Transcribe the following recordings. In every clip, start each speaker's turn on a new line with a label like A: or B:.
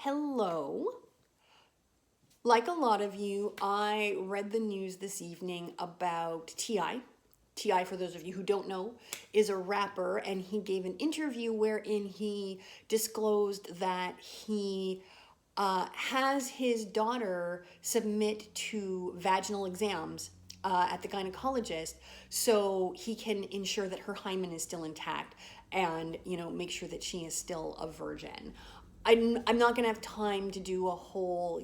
A: Hello. Like a lot of you, I read the news this evening about T.I. T.I., for those of you who don't know, is a rapper, and he gave an interview wherein he disclosed that he has his daughter submit to vaginal exams at the gynecologist so he can ensure that her hymen is still intact and, make sure that she is still a virgin. I'm not going to have time to do a whole,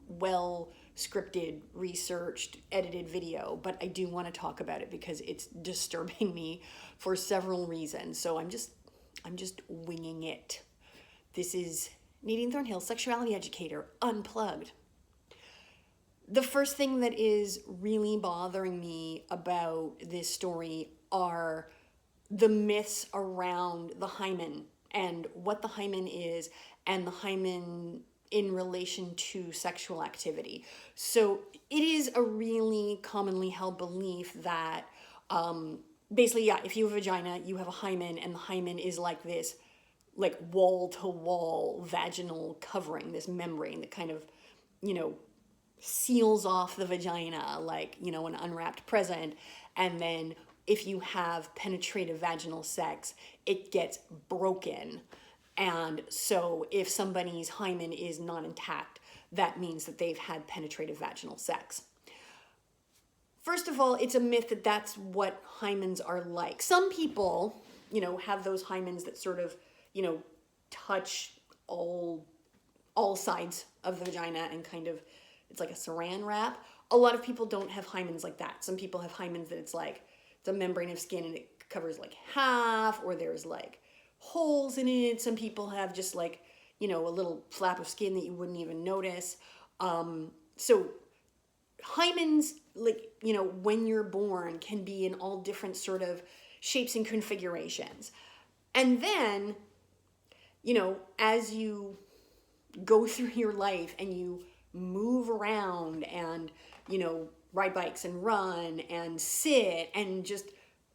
A: well scripted, researched, edited video, but I do want to talk about it because it's disturbing me for several reasons. So I'm just winging it. This is Nadine Thornhill, sexuality educator, unplugged. The first thing that is really bothering me about this story are the myths around the hymen and what the hymen is and the hymen in relation to sexual activity. So it is a really commonly held belief that basically, yeah, if you have a vagina, you have a hymen, and the hymen is like this like wall to wall vaginal covering, this membrane that kind of, seals off the vagina like, an unwrapped present. And then if you have penetrative vaginal sex, it gets broken. And so if somebody's hymen is not intact, that means that they've had penetrative vaginal sex. First of all, it's a myth that that's what hymens are like. Some people, have those hymens that sort of, touch all sides of the vagina and kind of, it's like a saran wrap. A lot of people don't have hymens like that. Some people have hymens that it's a membrane of skin and it covers like half, or there's like holes in it. Some people have just like, a little flap of skin that you wouldn't even notice. So hymens, like, when you're born, can be in all different sort of shapes and configurations. And then, as you go through your life and you move around and, ride bikes and run and sit and just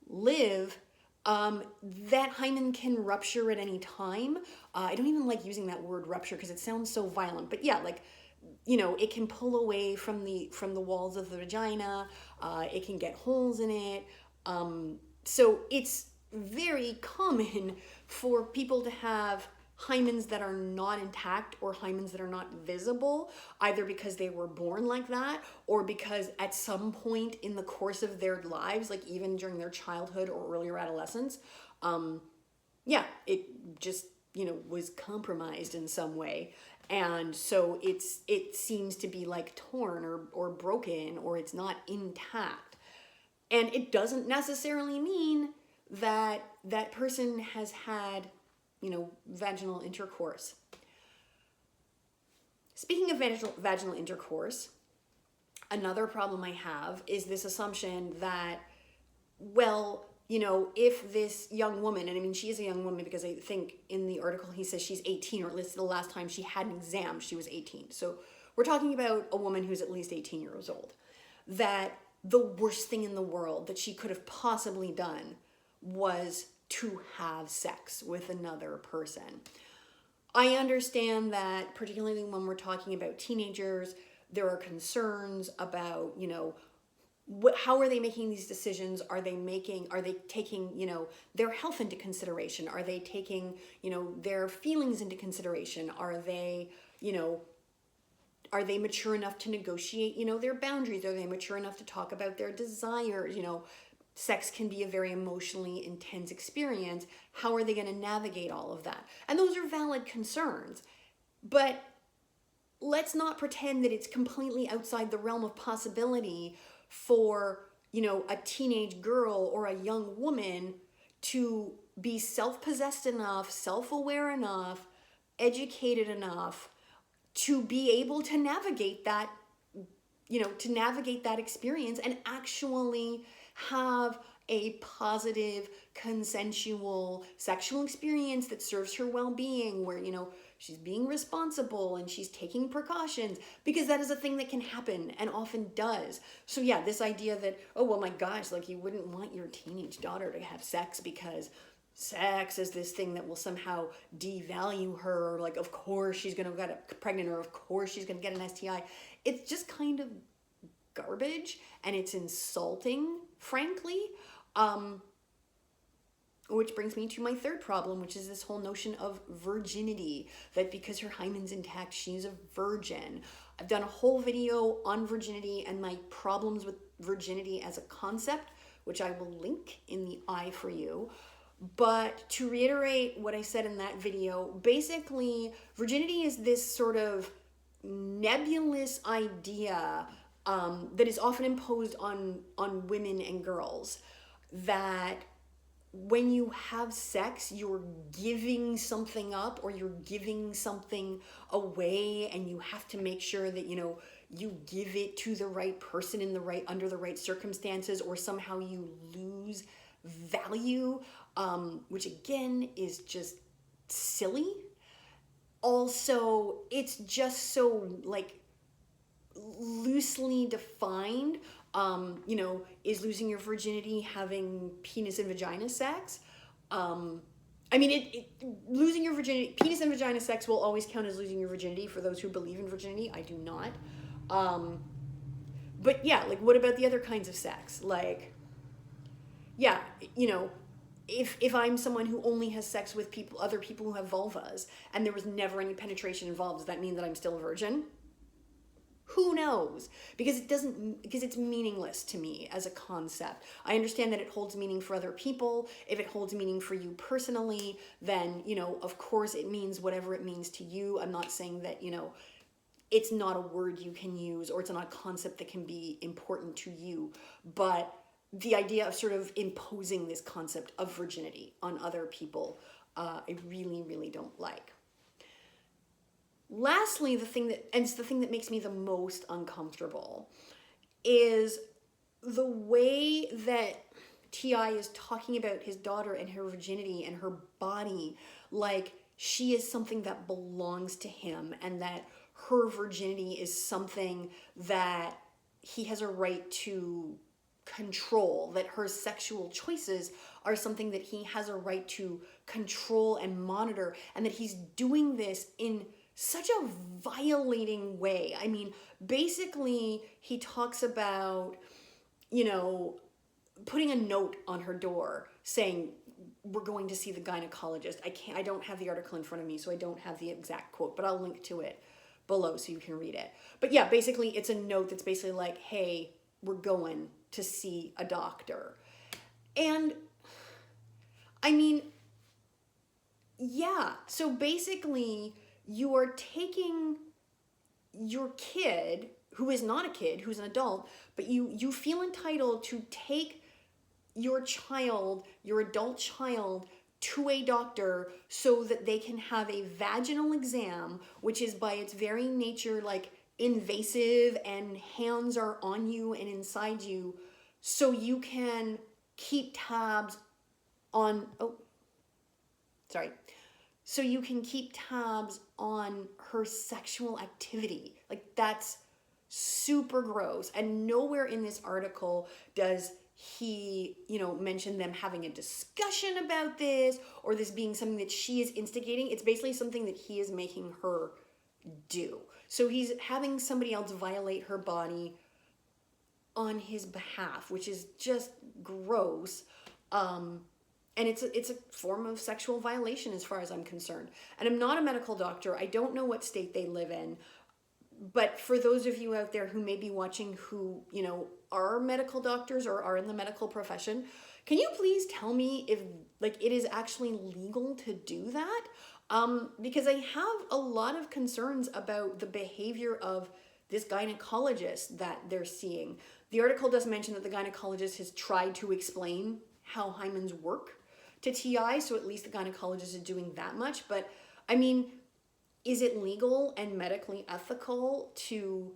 A: live, that hymen can rupture at any time. I don't even like using that word rupture because it sounds so violent, but yeah, like, it can pull away from the walls of the vagina. It can get holes in it. So it's very common for people to have hymens that are not intact or hymens that are not visible, either because they were born like that or because at some point in the course of their lives, like even during their childhood or earlier adolescence, it just, was compromised in some way. And so it seems to be like torn or broken, or it's not intact. And it doesn't necessarily mean that that person has had, vaginal intercourse. Speaking of vaginal intercourse, another problem I have is this assumption that, well, if this young woman, and I mean, she is a young woman because I think in the article he says she's 18, or at least the last time she had an exam, she was 18. So we're talking about a woman who's at least 18 years old, that the worst thing in the world that she could have possibly done was to have sex with another person. I understand that, particularly when we're talking about teenagers, there are concerns about, how are they making these decisions? Are they taking, their health into consideration? Are they taking, their feelings into consideration? Are they mature enough to negotiate, their boundaries? Are they mature enough to talk about their desires? Sex can be a very emotionally intense experience. How are they going to navigate all of that? And those are valid concerns. But let's not pretend that it's completely outside the realm of possibility for, a teenage girl or a young woman to be self-possessed enough, self-aware enough, educated enough to be able to navigate that, experience and actually have a positive, consensual sexual experience that serves her well-being, where, she's being responsible and she's taking precautions, because that is a thing that can happen and often does. So yeah, this idea that, oh, well, my gosh, like, you wouldn't want your teenage daughter to have sex because, sex as this thing that will somehow devalue her, or like, of course she's going to get pregnant, or of course she's going to get an STI. It's just kind of garbage, and it's insulting, frankly. Which brings me to my third problem, which is this whole notion of virginity, that because her hymen's intact, she's a virgin. I've done a whole video on virginity and my problems with virginity as a concept, which I will link in the eye for you. But to reiterate what I said in that video, basically, virginity is this sort of nebulous idea that is often imposed on women and girls, that when you have sex, you're giving something up, or you're giving something away, and you have to make sure that, you know, you give it to the right person in the right, under the right circumstances, or somehow you lose value, which again is just silly. Also, it's just so like loosely defined. You know, is losing your virginity having penis and vagina sex? I mean, losing your virginity, penis and vagina sex will always count as losing your virginity for those who believe in virginity. I do not. But yeah, like, what about the other kinds of sex? Like, yeah, you know, if I'm someone who only has sex with other people who have vulvas, and there was never any penetration involved, does that mean that I'm still a virgin? Who knows? Because it's meaningless to me as a concept. I understand that it holds meaning for other people. If it holds meaning for you personally, then, you know, of course it means whatever it means to you. I'm not saying that, you know, it's not a word you can use, or it's not a concept that can be important to you. But the idea of sort of imposing this concept of virginity on other people, I really, really don't like. Lastly, the thing that makes me the most uncomfortable is the way that T.I. is talking about his daughter and her virginity and her body like she is something that belongs to him, and that her virginity is something that he has a right to control, that her sexual choices are something that he has a right to control and monitor, and that he's doing this in such a violating way. I mean, basically, he talks about, you know, putting a note on her door saying, we're going to see the gynecologist. I don't have the article in front of me, so I don't have the exact quote, but I'll link to it below so you can read it. But yeah, basically, it's a note that's basically like, hey, we're going to see a doctor. And I mean, yeah, so basically, you are taking your kid, who is not a kid, who's an adult, but you feel entitled to take your child, your adult child, to a doctor so that they can have a vaginal exam, which is by its very nature like invasive, and hands are on you and inside you, so you can keep tabs on, so you can keep tabs on her sexual activity. Like, that's super gross. And nowhere in this article does he, you know, mention them having a discussion about this, or this being something that she is instigating. It's basically something that he is making her do. So he's having somebody else violate her body on his behalf, which is just gross. And it's a form of sexual violation as far as I'm concerned. And I'm not a medical doctor. I don't know what state they live in. But for those of you out there who may be watching who, you know, are medical doctors or are in the medical profession, can you please tell me if, like, it is actually legal to do that? Because I have a lot of concerns about the behavior of this gynecologist that they're seeing. The article does mention that the gynecologist has tried to explain how hymens work to TI, so at least the gynecologist is doing that much. But I mean, is it legal and medically ethical to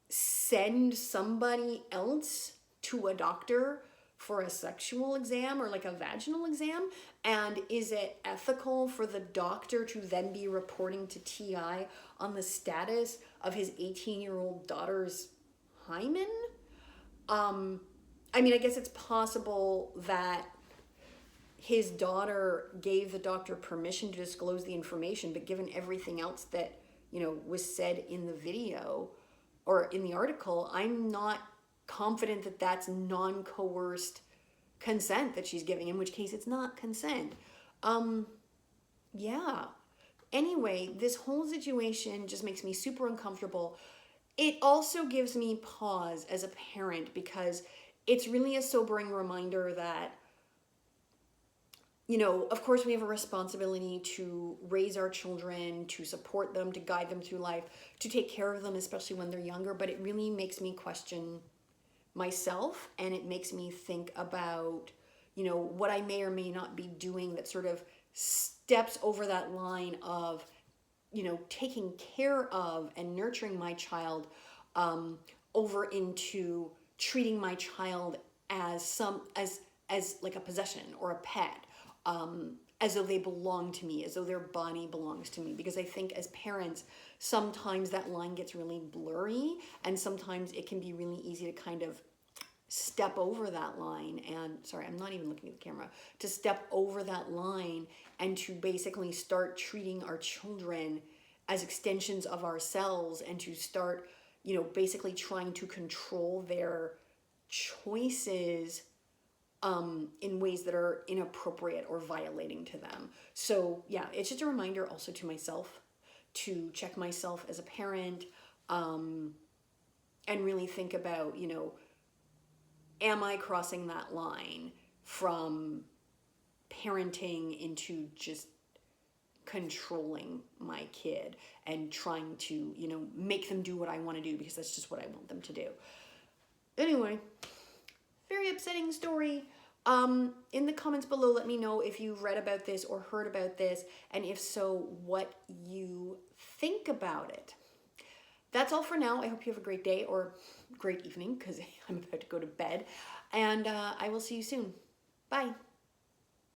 A: send somebody else to a doctor for a sexual exam or like a vaginal exam? And is it ethical for the doctor to then be reporting to TI on the status of his 18-year-old daughter's hymen? I mean, I guess it's possible that his daughter gave the doctor permission to disclose the information, but given everything else that, was said in the video or in the article, I'm not confident that that's non-coerced consent that she's giving, in which case it's not consent. Yeah. Anyway, this whole situation just makes me super uncomfortable. It also gives me pause as a parent because it's really a sobering reminder that, of course we have a responsibility to raise our children, to support them, to guide them through life, to take care of them, especially when they're younger. But it really makes me question myself, and it makes me think about, what I may or may not be doing that sort of steps over that line of, taking care of and nurturing my child, over into treating my child as like a possession or a pet, as though they belong to me, as though their body belongs to me. Because I think as parents, sometimes that line gets really blurry, and sometimes it can be really easy to kind of step over that line. And sorry, I'm not even looking at the camera, to step over that line and to basically start treating our children as extensions of ourselves, and to start, basically trying to control their choices in ways that are inappropriate or violating to them. So yeah, it's just a reminder also to myself to check myself as a parent, and really think about, am I crossing that line from parenting into just controlling my kid and trying to, make them do what I want to do because that's just what I want them to do. Anyway, very upsetting story. In the comments below, let me know if you've read about this or heard about this, and if so, what you think about it. That's all for now. I hope you have a great day or great evening, because I'm about to go to bed, and I will see you soon. Bye.